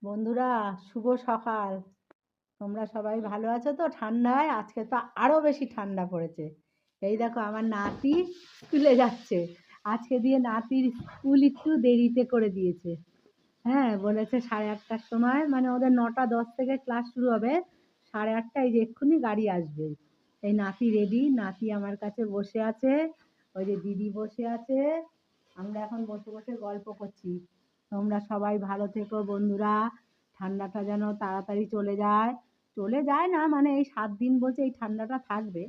বন্ধুরা, শুভ সকাল। তোমরা সবাই ভালো আছো তো? ঠান্ডায় আজকে তো আরো বেশি ঠান্ডা পড়েছে। এই দেখো আমার নাতি স্কুলে যাচ্ছে। আজকে দিয়ে নাতির স্কুল একটু দেরিতে করে দিয়েছে। হ্যাঁ, বলেছে 8:30টার সময়, মানে ওদের 9টা 10 থেকে ক্লাস শুরু হবে। 8:30টায় এই যে এক্ষুনি গাড়ি আসবে। এই নাতি রেডি, নাতি আমার কাছে বসে আছে, ওই যে দিদি বসে আছে। আমরা এখন বসে বসে গল্প করছি। তোমরা সবাই ভালো থেকো বন্ধুরা। ঠান্ডাটা যেন তাড়াতাড়ি চলে যায়। চলে যায় না, মানে এই 7 দিন বলছে এই ঠান্ডাটা থাকবে,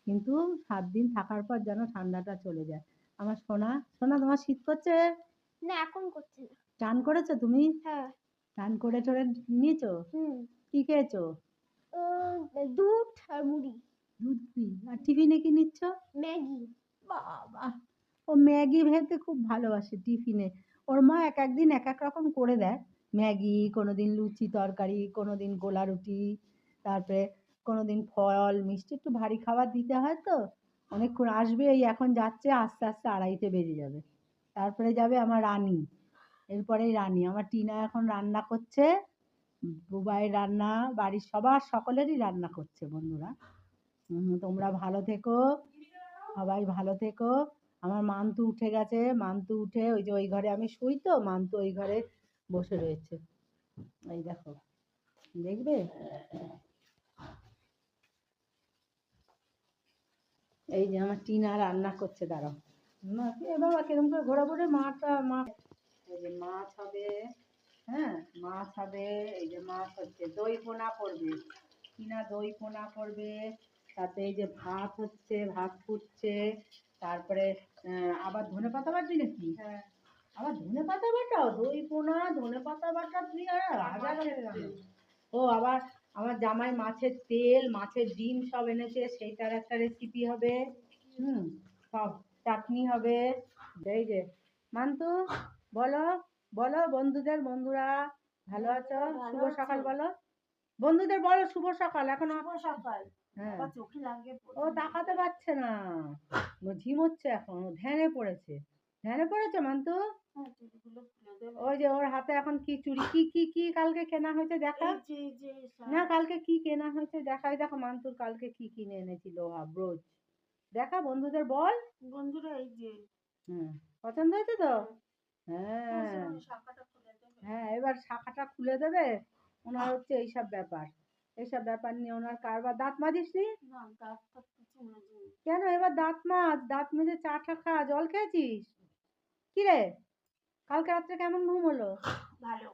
কিন্তু 7 দিন থাকার পর যেন ঠান্ডাটা চলে যায়। আমার সোনা, সোনা তোমার শীত করছে? না, এখন করছে না। চান করেছো তুমি? হ্যাঁ। চান করে টরে নিয়েছো? কি খেয়েছো? দুধ আর মুড়ি। দুধ কি আর টিফিনে কি নিচ্ছ? ম্যাগি। বাবা, ও ম্যাগি খেতে খুব ভালোবাসে টিফিনে। ওর মা এক একদিন এক এক রকম করে দেয়। ম্যাগি, কোনোদিন লুচি তরকারি, কোনোদিন গোলা রুটি, তারপরে কোনোদিন ফল মিষ্টি, একটু ভারী খাবার দিতে হয় তো। অনেকক্ষণ আসবে, এই এখন যাচ্ছে, আস্তে আস্তে 2:30 বেজে যাবে। তারপরে যাবে আমার রানী, এরপরেই রানী। আমার টিনা এখন রান্না করছে, বুবাইয়ের রান্না, বাড়ির সবার সকলেরই রান্না করছে বন্ধুরা। তোমরা ভালো থেকো, সবাই ভালো থেকো। আমার মান্তু উঠে গেছে, মান্তু উঠে ওই যে ওই ঘরে আমি শুই তো, মান্তু ওই ঘরে বসে রয়েছে। এই দেখো, দেখবে? এই যে আমার টিনা রান্না করছে, দাঁড়াও। এ বাবা, কিরম করে ঘোরাঘুরি, মা এই যে মাছ হবে। হ্যাঁ, মাছ হবে। এই যে মাছ হচ্ছে, দই পোনা করবে কিনা, দই পোনা করবে। তাতে এই যে ভাত হচ্ছে, ভাত ফুটছে। তারপরে আবার ধনে পাতা বাটবি নাকি? হ্যাঁ, আবার ধনে পাতা বাটাও? দই পোনা ধনে পাতা বাটা তুই আর রাজা গেলে কেন? ও আবার আমার জামাই মাছের তেল, মাছের ডিম সব এনেছে, সেইটার একটা রেসিপি হবে। সব চাটনি হবে। এই যে মান্তু, বলো, বলো বন্ধুদের, বন্ধুরা ভালো আছো? শুভ সকাল বলো বন্ধুদের, বলো শুভ সকাল। এখন শুভ সকাল। হ্যাঁ, চোখে লাগে, ও তাকাতে পারছে না, ও ঝিমোচ্ছে এখন, ও ধ্যানে পড়েছে। ধ্যানে পড়েছে মান্তু? ওই যে ওর হাতে এখন কি চুড়ি, কি কি কি কালকে কেনা হয়েছে দেখা। না, কালকে কি কেনা হয়েছে দেখাই, দেখো মান্তুর কালকে কি কিনে এনেছিল ব্রোচ। দেখা বন্ধুদের বল। বন্ধুরা এই যে, পছন্দ হয়েছে তো? হ্যাঁ, হ্যাঁ, এবার শাখাটা খুলে দেবে। ওনার হচ্ছে এইসব ব্যাপার, এইসব ব্যাপার নিয়ে ওনার কারবার। দাঁত মাজিসনি? কেন? এবার দাঁত মাজ, দাঁত মেজে চা টা খা। জল খেয়েছিস? কি রে, কালকে রাত্রে কেমন ঘুম হলো? ভালো।